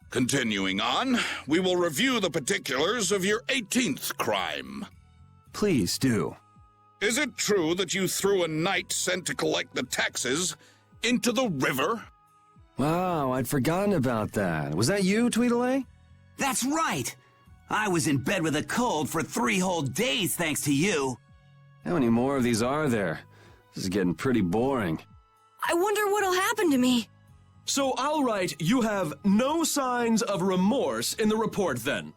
Continuing on, we will review the particulars of your 18th crime. Please do. Is it true that you threw a knight sent to collect the taxes into the river? Wow, I'd forgotten about that. Was that you, Tweedledee? That's right! I was in bed with a cold for 3 whole days thanks to you. How many more of these are there? This is getting pretty boring. I wonder what'll happen to me. So I'll write, you have no signs of remorse in the report then.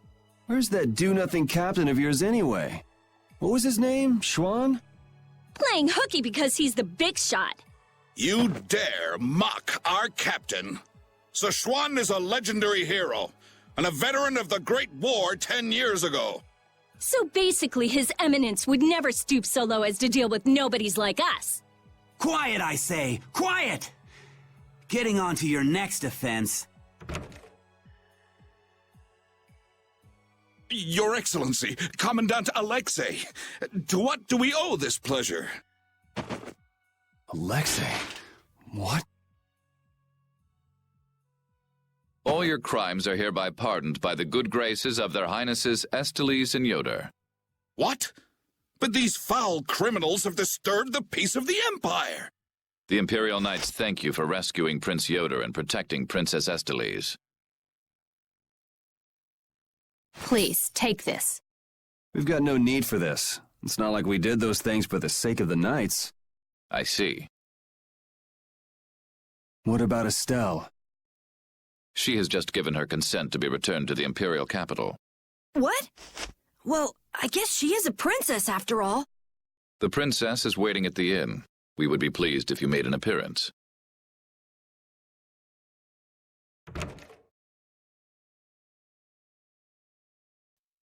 Where's that do-nothing captain of yours anyway? What was his name? Schwan? Playing hooky because he's the big shot. You dare mock our captain? Sichuan is a legendary hero and a veteran of the Great War 10 years ago. So basically, His Eminence would never stoop so low as to deal with nobodies like us. Quiet, I say! Quiet! Getting on to your next offense. Your Excellency, Commandant Alexei, to what do we owe this pleasure? Alexei? What? All your crimes are hereby pardoned by the good graces of their Highnesses Estelle and Yoder. What? But these foul criminals have disturbed the peace of the Empire. The Imperial Knights thank you for rescuing Prince Yoder and protecting Princess Estelle. Please, take this. We've got no need for this. It's not like we did those things for the sake of the knights. I see. What about Estelle? She has just given her consent to be returned to the Imperial capital. What? Well, I guess she is a princess after all. The princess is waiting at the inn. We would be pleased if you made an appearance.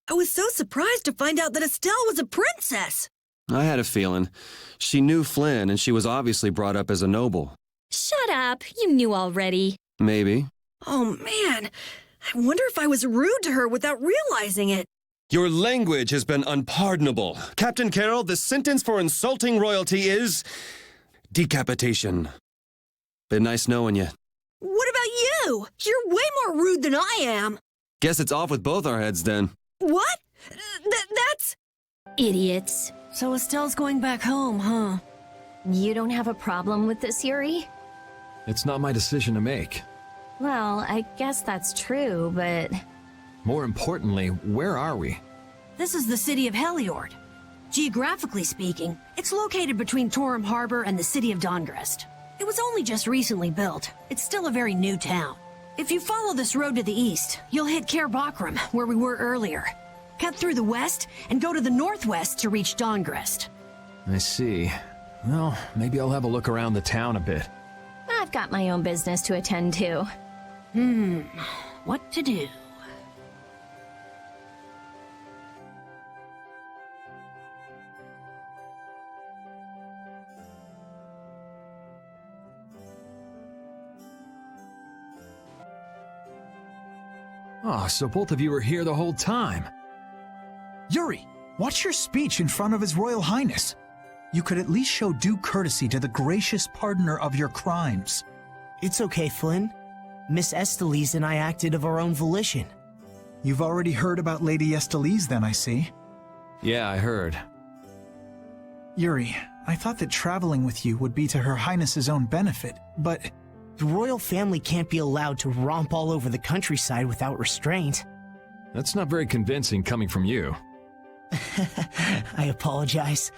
I was so surprised to find out that Estelle was a princess. I had a feeling. She knew Flynn, and she was obviously brought up as a noble. Shut up, you knew already. Maybe. Oh, man. I wonder if I was rude to her without realizing it. Your language has been unpardonable. Captain Carroll, the sentence for insulting royalty is... decapitation. Been nice knowing you. What about you? You're way more rude than I am. Guess it's off with both our heads then. What? That's... Idiots. So Estelle's going back home, huh? You don't have a problem with this, Yuri? It's not my decision to make. Well, I guess that's true, but... More importantly, where are we? This is the city of Heliord. Geographically speaking, it's located between Torum Harbor and the city of Dongrest. It was only just recently built. It's still a very new town. If you follow this road to the east, you'll hit Caer Bakram, where we were earlier. Cut through the west and go to the northwest to reach Dongrest. I see. Well, maybe I'll have a look around the town a bit. I've got my own business to attend to. What to do? Oh, so both of you were here the whole time. Yuri, watch your speech in front of His Royal Highness. You could at least show due courtesy to the gracious pardoner of your crimes. It's okay, Flynn. Miss Estelle and I acted of our own volition. You've already heard about Lady Estelle then, I see. Yeah, I heard. Yuri, I thought that traveling with you would be to Her Highness's own benefit, but... The royal family can't be allowed to romp all over the countryside without restraint. That's not very convincing coming from you. I apologize.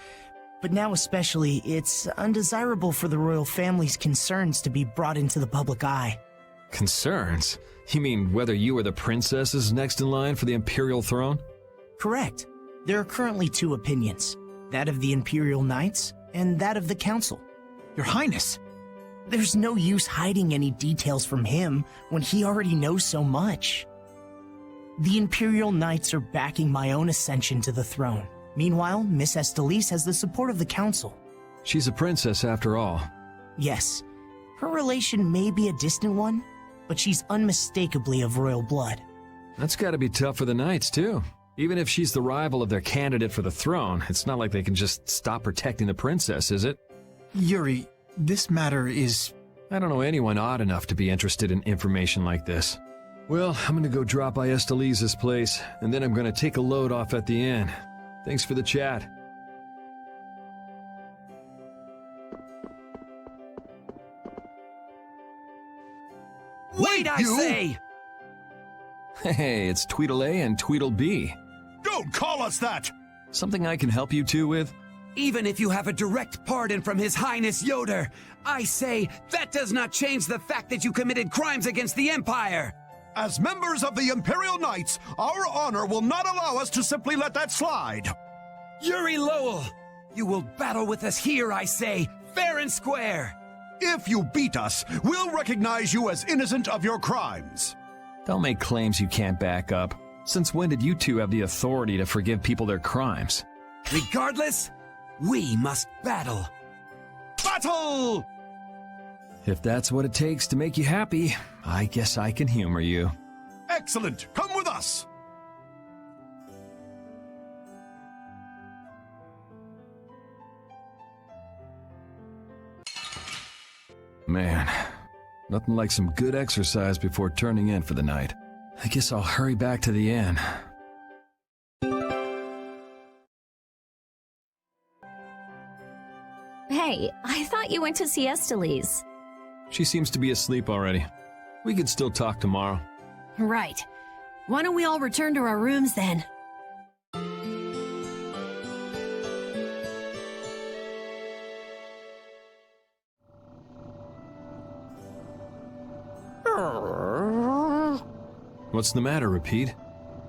But now especially, it's undesirable for the royal family's concerns to be brought into the public eye. Concerns? You mean whether you or the princess is next in line for the imperial throne? Correct. There are currently 2 opinions. That of the Imperial Knights, and that of the Council. Your Highness! There's no use hiding any details from him when he already knows so much. The Imperial Knights are backing my own ascension to the throne. Meanwhile, Miss Estelle has the support of the Council. She's a princess after all. Yes. Her relation may be a distant one, but she's unmistakably of royal blood. That's gotta be tough for the Knights, too. Even if she's the rival of their candidate for the throne, it's not like they can just stop protecting the princess, is it? Yuri, this matter is... I don't know anyone odd enough to be interested in information like this. Well, I'm gonna go drop by Estelle's place, and then I'm gonna take a load off at the inn. Thanks for the chat. Wait, I say! Hey, it's Tweedle-A and Tweedle-B. Don't call us that! Something I can help you two with? Even if you have a direct pardon from His Highness Yoder, I say that does not change the fact that you committed crimes against the Empire! As members of the Imperial Knights, our honor will not allow us to simply let that slide. Yuri Lowell, you will battle with us here, I say, fair and square! If you beat us, we'll recognize you as innocent of your crimes. Don't make claims you can't back up. Since when did you two have the authority to forgive people their crimes? Regardless, we must battle. Battle! If that's what it takes to make you happy, I guess I can humor you. Excellent! Come with us! Man, nothing like some good exercise before turning in for the night. I guess I'll hurry back to the inn. Hey, I thought you went to see Estelle's. She seems to be asleep already. We could still talk tomorrow. Right. Why don't we all return to our rooms then? What's the matter, Repeat?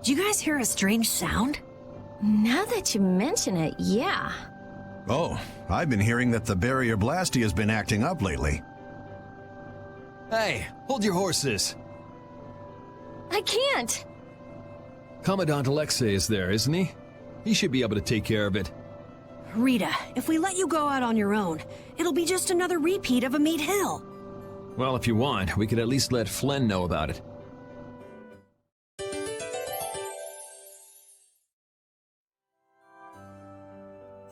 Did you guys hear a strange sound? Now that you mention it, yeah. Oh, I've been hearing that the barrier Blasty has been acting up lately. Hey, hold your horses! I can't! Commandant Alexei is there, isn't he? He should be able to take care of it. Rita, if we let you go out on your own, it'll be just another repeat of Meat Hill. Well, if you want, we could at least let Flynn know about it.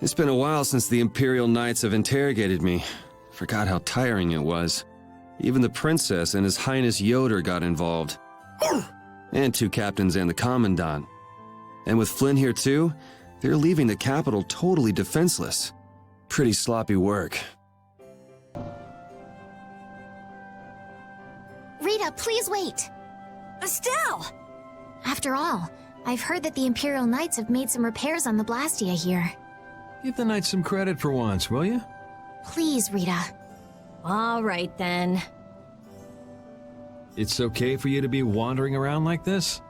It's been a while since the Imperial Knights have interrogated me. Forgot how tiring it was. Even the Princess and His Highness Yoder got involved. And two captains and the Commandant. And with Flynn here too, they're leaving the capital totally defenseless. Pretty sloppy work. Rita, please wait! Estelle! After all, I've heard that the Imperial Knights have made some repairs on the Blastia here. Give the Knights some credit for once, will you? Please, Rita. All right, then. It's okay for you to be wandering around like this?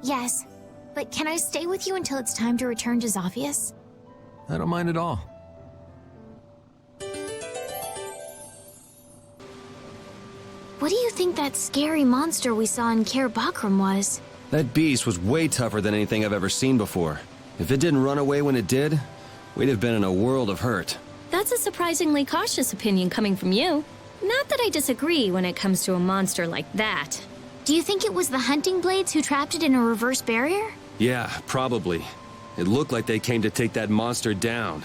Yes, but can I stay with you until it's time to return to Zophius? I don't mind at all. What do you think that scary monster we saw in Kaer Bakram was? That beast was way tougher than anything I've ever seen before. If it didn't run away when it did, we'd have been in a world of hurt. That's a surprisingly cautious opinion coming from you. Not that I disagree when it comes to a monster like that. Do you think it was the hunting blades who trapped it in a reverse barrier? Yeah, probably. It looked like they came to take that monster down.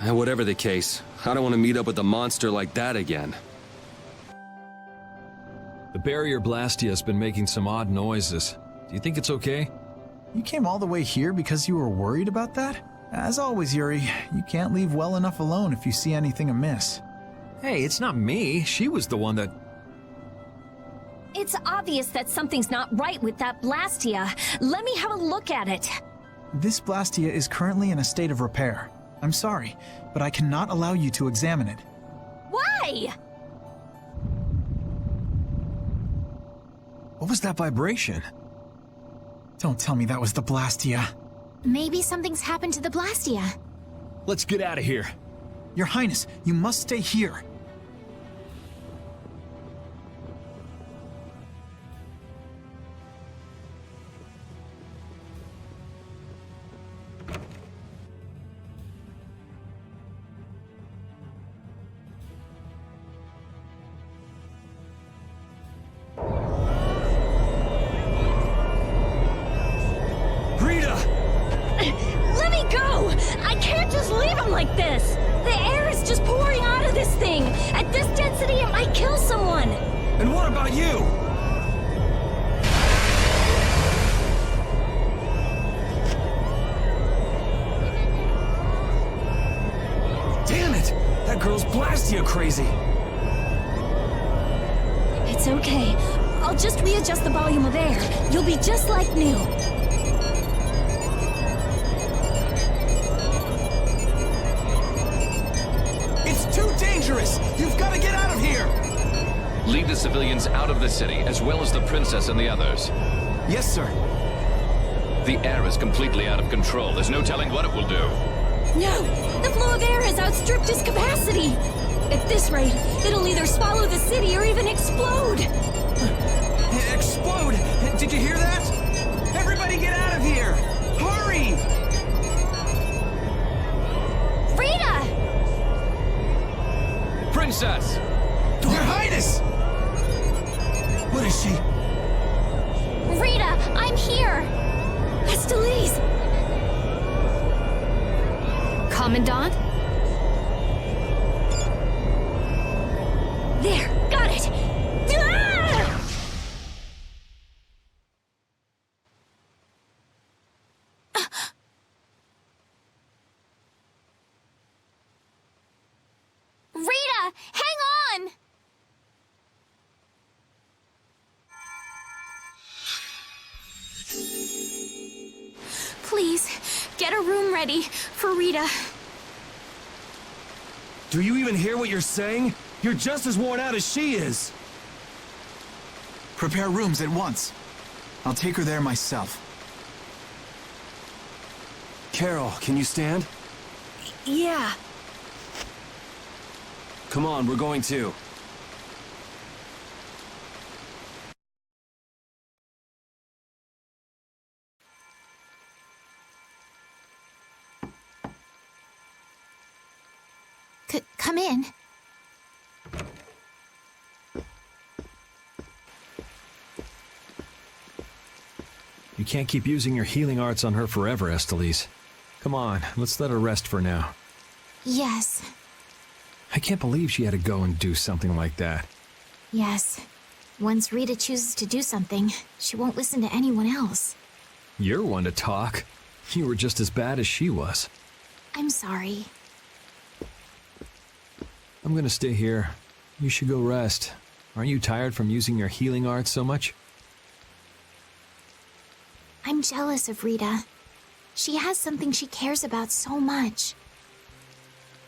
And whatever the case, I don't want to meet up with a monster like that again. The barrier Blastia has been making some odd noises. Do you think it's okay? You came all the way here because you were worried about that? As always, Yuri, you can't leave well enough alone if you see anything amiss. Hey, it's not me. She was the one that... It's obvious that something's not right with that Blastia. Let me have a look at it. This Blastia is currently in a state of repair. I'm sorry, but I cannot allow you to examine it. Why? What was that vibration? Don't tell me that was the Blastia. Maybe something's happened to the Blastia. Let's get out of here. Your Highness, you must stay here. Let me go! I can't just leave him like this! The air is just pouring out of this thing! At this density, it might kill someone! And what about you? crazy. It's okay. I'll just readjust the volume of air. You'll be just like new. It's too dangerous! You've got to get out of here! Lead the civilians out of the city, as well as the princess and the others. Yes, sir. The air is completely out of control. There's no telling what it will do. No! The flow of air has outstripped its capacity! At this rate, it'll either swallow the city or even explode! Explode! Did you hear that? Everybody get out of here! Hurry! Rita! Princess! Your Highness! What is she? Rita, I'm here! Estelle! Commandant? There, got it! Ah! Rita, hang on! Please, get a room ready for Rita. Do you even hear what you're saying? You're just as worn out as she is. Prepare rooms at once. I'll take her there myself. Carol, can you stand? Yeah. Come on, we're going too. Come in. You can't keep using your healing arts on her forever, Estelle. Come on, let's let her rest for now. Yes. I can't believe she had to go and do something like that. Yes. Once Rita chooses to do something, she won't listen to anyone else. You're one to talk. You were just as bad as she was. I'm sorry. I'm gonna stay here. You should go rest. Aren't you tired from using your healing arts so much? I'm jealous of Rita. She has something she cares about so much.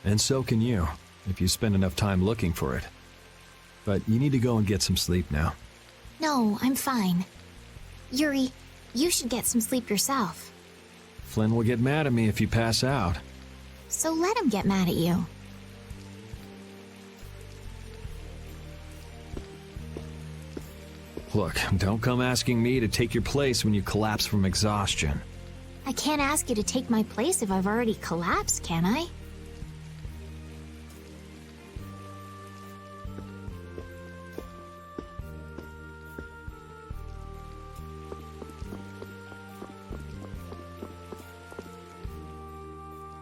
And so can you, if you spend enough time looking for it. But you need to go and get some sleep now. No, I'm fine. Yuri, you should get some sleep yourself. Flynn will get mad at me if you pass out. So let him get mad at you. Look, don't come asking me to take your place when you collapse from exhaustion. I can't ask you to take my place if I've already collapsed, can I?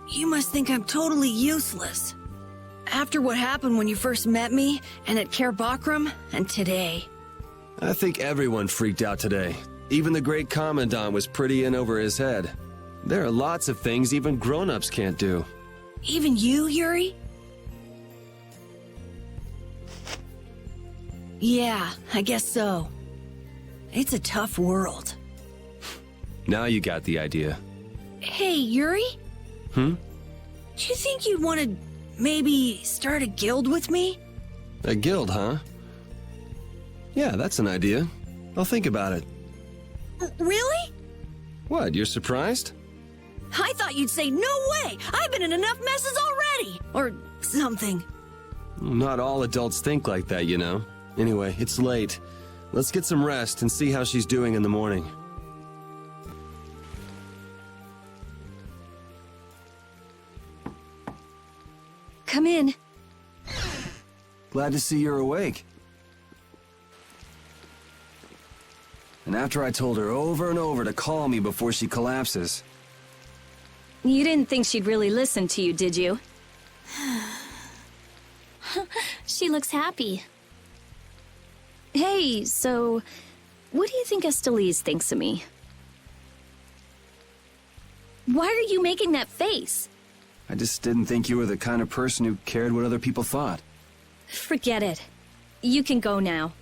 You must think I'm totally useless. After what happened when you first met me, and at Cair Bakram, and today. I think everyone freaked out today. Even the great Commandant was pretty in over his head. There are lots of things even grown-ups can't do. Even you, Yuri? Yeah, I guess so. It's a tough world. Now you got the idea. Hey, Yuri? Hmm? Do you think you'd want to maybe start a guild with me? A guild, huh? Yeah, that's an idea. I'll think about it. Really? What, you're surprised? I thought you'd say, no way! I've been in enough messes already! Or something. Not all adults think like that, you know. Anyway, it's late. Let's get some rest and see how she's doing in the morning. Come in. Glad to see you're awake. And after I told her over and over to call me before she collapses. You didn't think she'd really listen to you, did you? She looks happy. Hey, so what do you think Estelle thinks of me? Why are you making that face? I just didn't think you were the kind of person who cared what other people thought. Forget it. You can go now.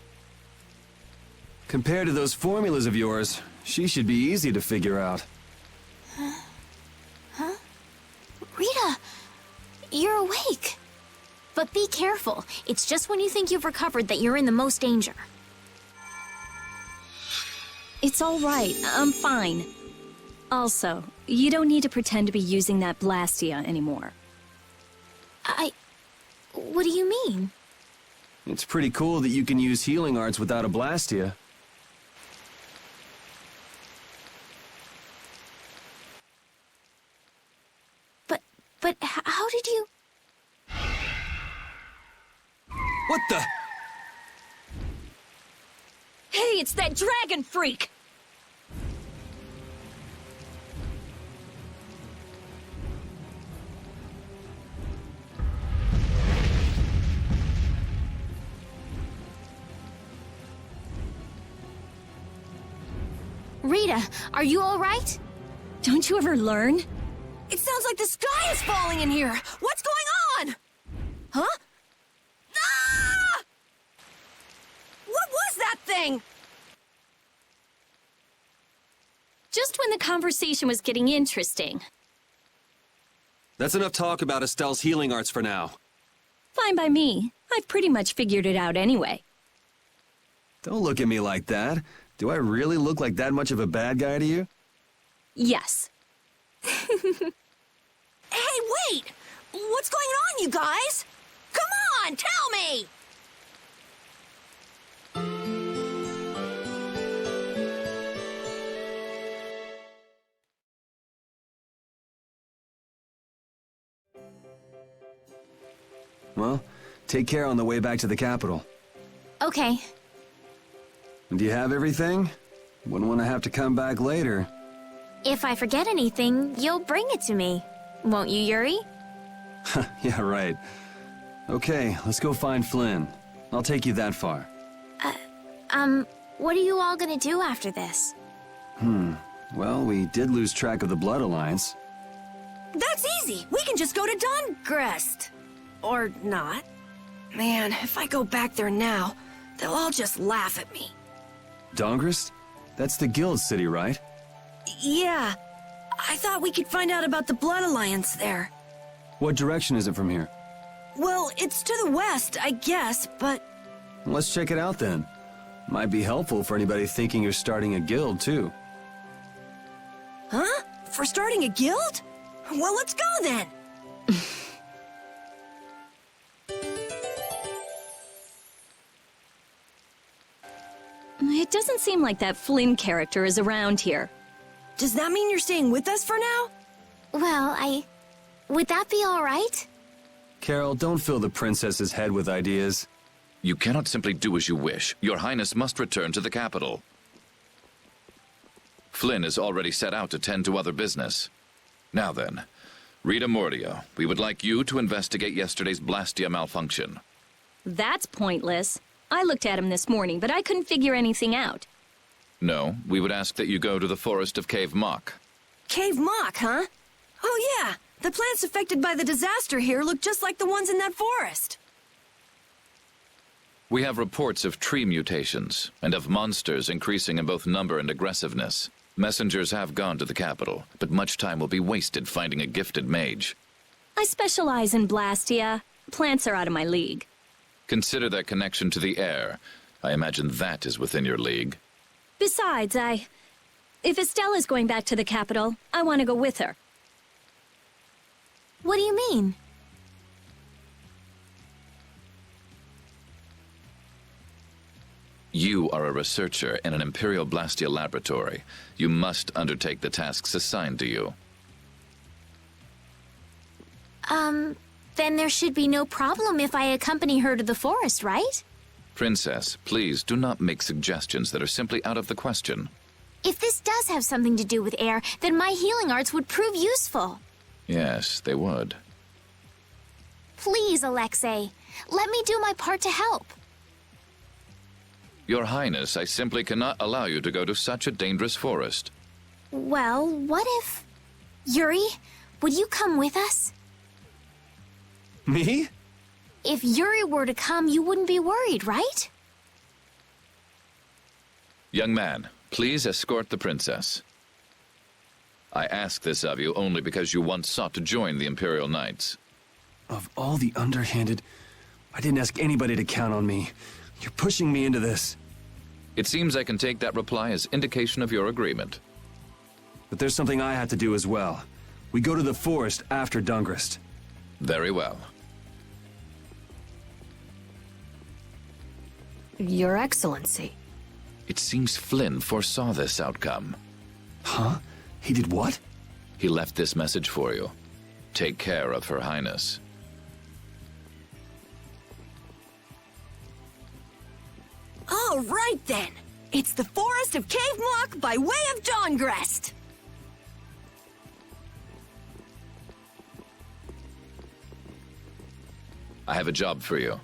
Compared to those formulas of yours, she should be easy to figure out. Huh? Rita, you're awake. But be careful. It's just when you think you've recovered that you're in the most danger. It's all right. I'm fine. Also, you don't need to pretend to be using that Blastia anymore. What do you mean? It's pretty cool that you can use healing arts without a Blastia. But how did you... What the? Hey, it's that dragon freak! Rita, are you all right? Don't you ever learn? It sounds like the sky is falling in here. What's going on? Huh? Ah! What was that thing? Just when the conversation was getting interesting. That's enough talk about Estelle's healing arts for now. Fine by me. I've pretty much figured it out anyway. Don't look at me like that. Do I really look like that much of a bad guy to you? Yes. Hey, wait! What's going on, you guys? Come on, tell me! Well, take care on the way back to the capital. Okay. Do you have everything? Wouldn't want to have to come back later. If I forget anything, you'll bring it to me. Won't you, Yuri? Yeah, right. Okay, let's go find Flynn. I'll take you that far. What are you all gonna do after this? Well, we did lose track of the Blood Alliance. That's easy. We can just go to Dongrest. Or not. Man, if I go back there now, they'll all just laugh at me. Dongrest? That's the guild city, right? Yeah. I thought we could find out about the Blood Alliance there. What direction is it from here? Well, it's to the west, I guess, but... Let's check it out then. Might be helpful for anybody thinking you're starting a guild, too. Huh? For starting a guild? Well, let's go then! It doesn't seem like that Flynn character is around here. Does that mean you're staying with us for now? Well, would that be all right? Carol, don't fill the princess's head with ideas. You cannot simply do as you wish. Your Highness must return to the capital. Flynn is already set out to tend to other business. Now then, Rita Mordia, we would like you to investigate yesterday's Blastia malfunction. That's pointless. I looked at him this morning, but I couldn't figure anything out. No, we would ask that you go to the forest of Cave Mock. Cave Mock, huh? Oh yeah, the plants affected by the disaster here look just like the ones in that forest. We have reports of tree mutations, and of monsters increasing in both number and aggressiveness. Messengers have gone to the capital, but much time will be wasted finding a gifted mage. I specialize in Blastia. Plants are out of my league. Consider their connection to the air. I imagine that is within your league. Besides, if Estelle is going back to the capital, I want to go with her. What do you mean? You are a researcher in an Imperial Blastia laboratory. You must undertake the tasks assigned to you. Then there should be no problem if I accompany her to the forest, right? Princess, please do not make suggestions that are simply out of the question. If this does have something to do with air, then my healing arts would prove useful. Yes, they would. Please, Alexei, let me do my part to help. Your Highness, I simply cannot allow you to go to such a dangerous forest. Well, what if... Yuri, would you come with us? Me? if Yuri were to come, you wouldn't be worried, right? Young man, please escort the princess. I ask this of you only because you once sought to join the Imperial Knights. Of all the underhanded, I didn't ask anybody to count on me. You're pushing me into this. It seems I can take that reply as indication of your agreement. But there's something I have to do as well. We go to the forest after Dungrist. Very well. Your Excellency. It seems Flynn foresaw this outcome. Huh? He did what? He left this message for you. Take care of Her Highness. All right then. It's the Forest of Cave Mock by way of Dawngrest. I have a job for you.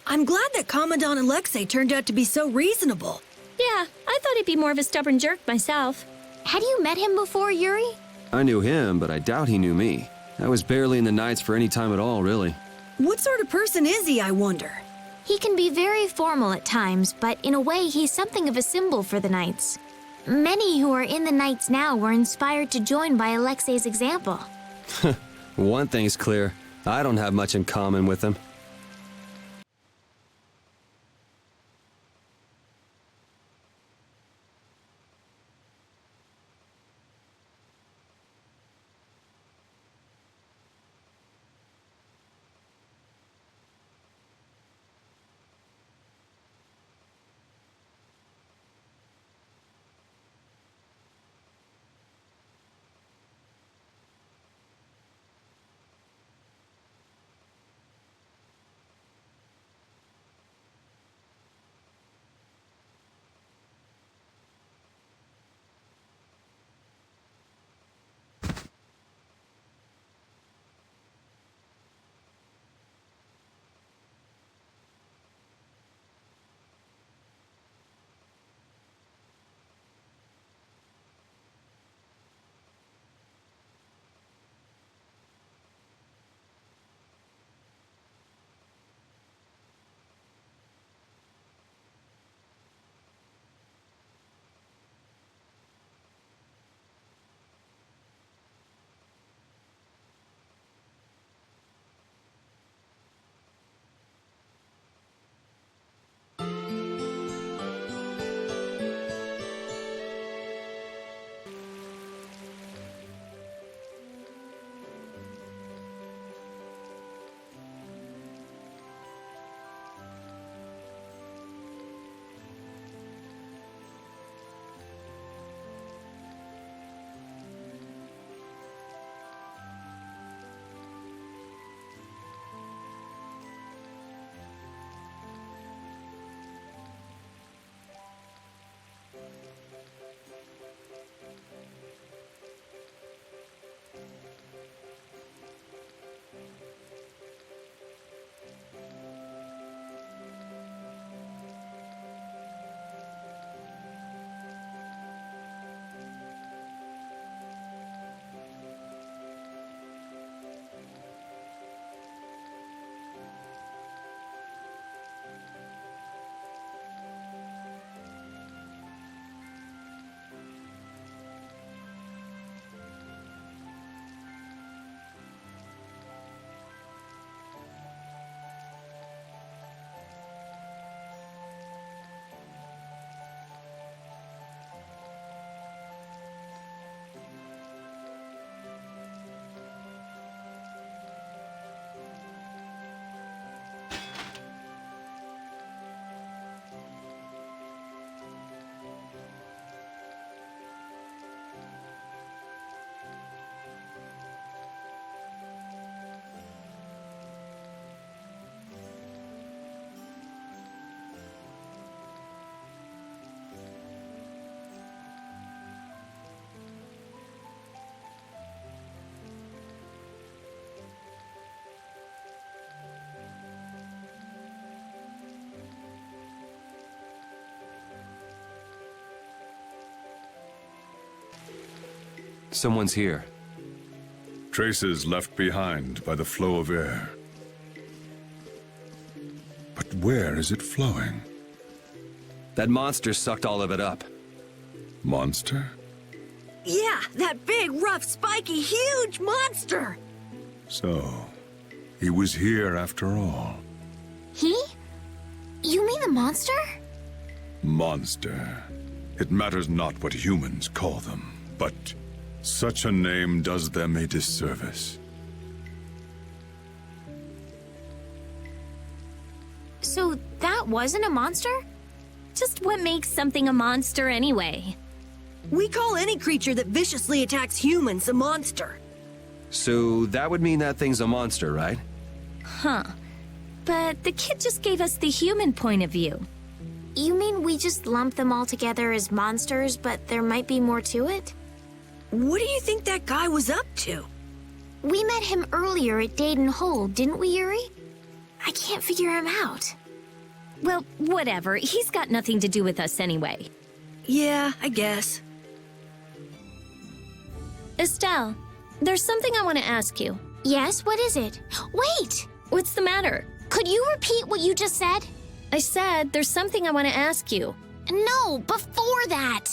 I'm glad that Commandant Alexei turned out to be so reasonable. Yeah, I thought he'd be more of a stubborn jerk myself. Had you met him before, Yuri? I knew him, but I doubt he knew me. I was barely in the Knights for any time at all, really. What sort of person is he, I wonder? He can be very formal at times, but in a way, he's something of a symbol for the Knights. Many who are in the Knights now were inspired to join by Alexei's example. One thing's clear. I don't have much in common with him. Someone's here. Traces left behind by the flow of air. But where is it flowing? That monster sucked all of it up. Monster? Yeah, that big, rough, spiky, huge monster! So, he was here after all. He? You mean the monster? Monster. It matters not what humans call them, but such a name does them a disservice. So that wasn't a monster? Just what makes something a monster anyway? We call any creature that viciously attacks humans a monster. So that would mean that thing's a monster, right? Huh. But the kid just gave us the human point of view. You mean we just lump them all together as monsters, but there might be more to it? What do you think that guy was up to? We met him earlier at Dayton Hole, didn't we, Yuri? I can't figure him out. Well, whatever. He's got nothing to do with us anyway. Yeah, I guess. Estelle, there's something I want to ask you. Yes, what is it? Wait! What's the matter? Could you repeat what you just said? I said there's something I want to ask you. No, before that!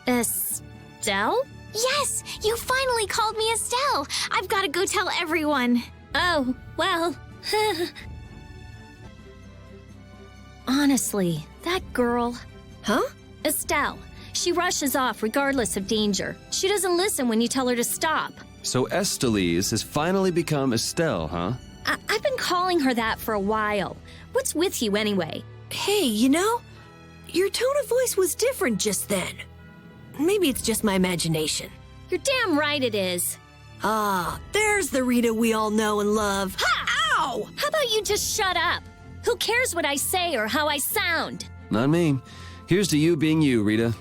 Estelle? Yes, you finally called me Estelle. I've got to go tell everyone. Oh, well. Honestly, that girl... Huh? Estelle. She rushes off regardless of danger. She doesn't listen when you tell her to stop. So Estelle has finally become Estelle, huh? I've been calling her that for a while. What's with you anyway? Hey, you know, your tone of voice was different just then. Maybe it's just my imagination. You're damn right it is. Ah, there's the Rita we all know and love. Ha! Ow! How about you just shut up? Who cares what I say or how I sound? Not me. Here's to you being you, Rita.